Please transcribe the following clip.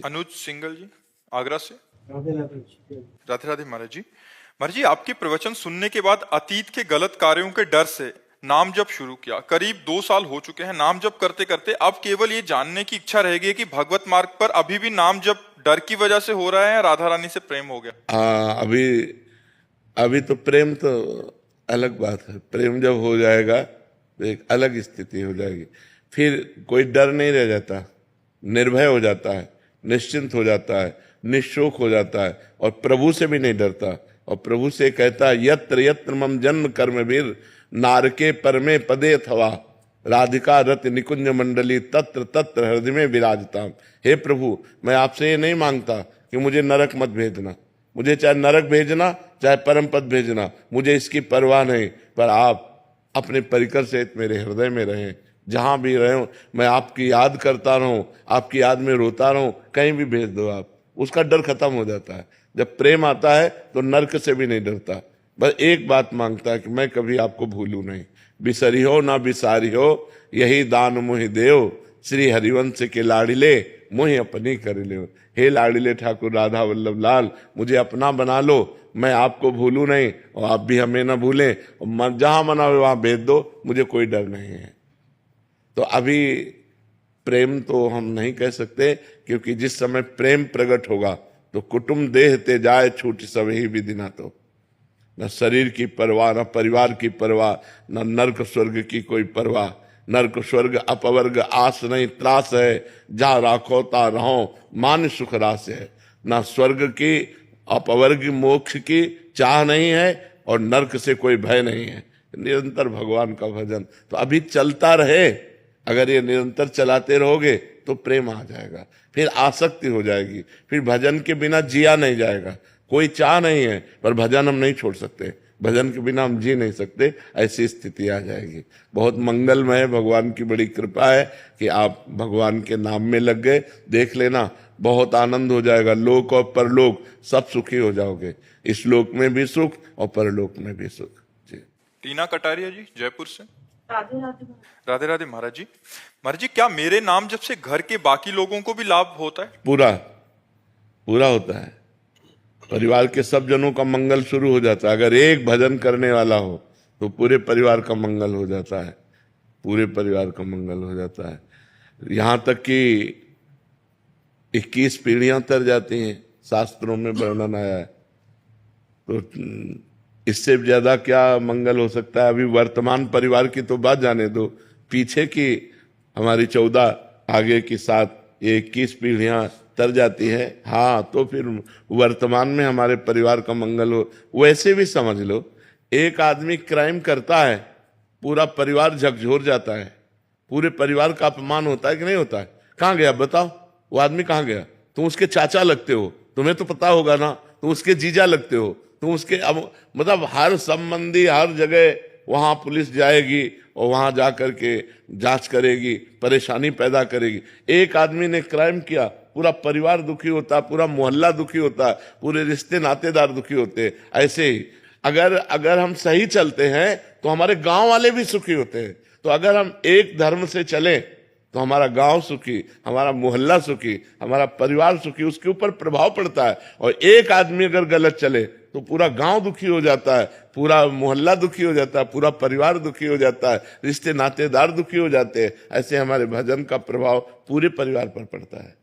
अनुज single जी, आगरा से। राधे राधे। राधे राधे महाराज जी। महाराज जी, आपके प्रवचन सुनने के बाद अतीत के गलत कार्यों के डर से नाम जप शुरू किया। करीब 2 साल हो चुके हैं नाम जप करते करते। अब केवल ये जानने की इच्छा रह गई है कि भगवत मार्ग पर अभी भी नाम जप डर की वजह से हो रहा है या राधा रानी से प्रेम हो गया? हाँ, अभी अभी तो प्रेम तो अलग बात है। प्रेम जब हो जाएगा तो एक अलग स्थिति हो जाएगी। फिर कोई डर नहीं रह जाता, निर्भय हो जाता है, निश्चिंत हो जाता है, निशोक हो जाता है और प्रभु से भी नहीं डरता। और प्रभु से कहता है, यत्र यत्र मम जन्म कर्म वीर नारके परमे पदे अथवा राधिका रत निकुंज मंडली तत्र तत्र हृदय में विराजताम। हे प्रभु, मैं आपसे ये नहीं मांगता कि मुझे नरक मत भेजना, मुझे चाहे नरक भेजना चाहे परम पद भेजना, मुझे इसकी परवाह नहीं, पर आप अपने परिकर सहित मेरे हृदय में रहें। जहां भी रहूं मैं आपकी याद करता रहूं, आपकी याद में रोता रहूं, कहीं भी भेज दो आप। उसका डर खत्म हो जाता है। जब प्रेम आता है तो नरक से भी नहीं डरता। बस एक बात मांगता है कि मैं कभी आपको भूलूं नहीं। बिसरी हो ना बिसारी हो, यही दान मुहि देव, श्री हरिवंश के लाडिले मुहि अपनी कर ले। हे लाडिले ठाकुर राधा वल्लभ लाल, मुझे अपना बना लो, मैं आपको भूलूं नहीं और आप भी हमें ना भूलें। और जहां मना हो वहां भेज दो, मुझे कोई डर नहीं है। तो अभी प्रेम तो हम नहीं कह सकते, क्योंकि जिस समय प्रेम प्रकट होगा तो कुटुंब देह ते जाए छूट सब ही विधि ना। तो न शरीर की परवाह, न परिवार की परवाह, न नरक स्वर्ग की कोई परवाह। नरक स्वर्ग अपवर्ग आस नहीं त्रास है, जा राखो ता रहो मान सुख रास है। न स्वर्ग की अपवर्ग मोक्ष की चाह नहीं है और नरक से कोई भय नहीं है। निरंतर भगवान का भजन तो अभी चलता रहे। अगर ये निरंतर चलाते रहोगे तो प्रेम आ जाएगा, फिर आसक्ति हो जाएगी, फिर भजन के बिना जिया नहीं जाएगा। कोई चाह नहीं है पर भजन हम नहीं छोड़ सकते, भजन के बिना हम जी नहीं सकते, ऐसी स्थिति आ जाएगी। बहुत मंगलमय है, भगवान की बड़ी कृपा है कि आप भगवान के नाम में लग गए। देख लेना, बहुत आनंद हो जाएगा। लोक और परलोक सब सुखी हो जाओगे, इस लोक में भी सुख और परलोक में भी सुख। जी। टीना कटारिया जी, जयपुर से। राधे राधे। राधे राधे महाराज जी। महाराज जी, क्या मेरे नाम जब से घर के बाकी लोगों को भी लाभ होता है? पूरा पूरा होता है। परिवार के सब जनों का मंगल शुरू हो जाता है। अगर एक भजन करने वाला हो तो पूरे परिवार का मंगल हो जाता है, पूरे परिवार का मंगल हो जाता है। यहाँ तक कि 21 पीढ़ियां तर जाती हैं, शास्त्रों में वर्णन आया है। तो इससे ज्यादा क्या मंगल हो सकता है? अभी वर्तमान परिवार की तो बात जाने दो, पीछे की हमारी 14 आगे की 7, ये 21 पीढ़ियां तर जाती है। हाँ, तो फिर वर्तमान में हमारे परिवार का मंगल हो। वैसे भी समझ लो, एक आदमी क्राइम करता है, पूरा परिवार झकझोर जाता है, पूरे परिवार का अपमान होता है कि नहीं होता है? कहाँ गया बताओ वो आदमी, कहाँ गया? तुम उसके चाचा लगते हो, तुम्हें तो पता होगा ना, तुम उसके जीजा लगते हो, तुम उसके मतलब हर संबंधी हर जगह वहां पुलिस जाएगी और वहां जा करके जांच करेगी, परेशानी पैदा करेगी। एक आदमी ने क्राइम किया, पूरा परिवार दुखी होता है, पूरा मोहल्ला दुखी होता है, पूरे रिश्ते नातेदार दुखी होते हैं। ऐसे ही अगर हम सही चलते हैं तो हमारे गांव वाले भी सुखी होते हैं। तो अगर हम एक धर्म से चलें तो हमारा गांव सुखी, हमारा मोहल्ला सुखी, हमारा परिवार सुखी, उसके ऊपर प्रभाव पड़ता है। और एक आदमी अगर गलत चले तो पूरा गांव दुखी हो जाता है, पूरा मोहल्ला दुखी हो जाता है, पूरा परिवार दुखी हो जाता है, रिश्ते नातेदार दुखी हो जाते हैं। ऐसे हमारे भजन का प्रभाव पूरे परिवार पर पड़ता है।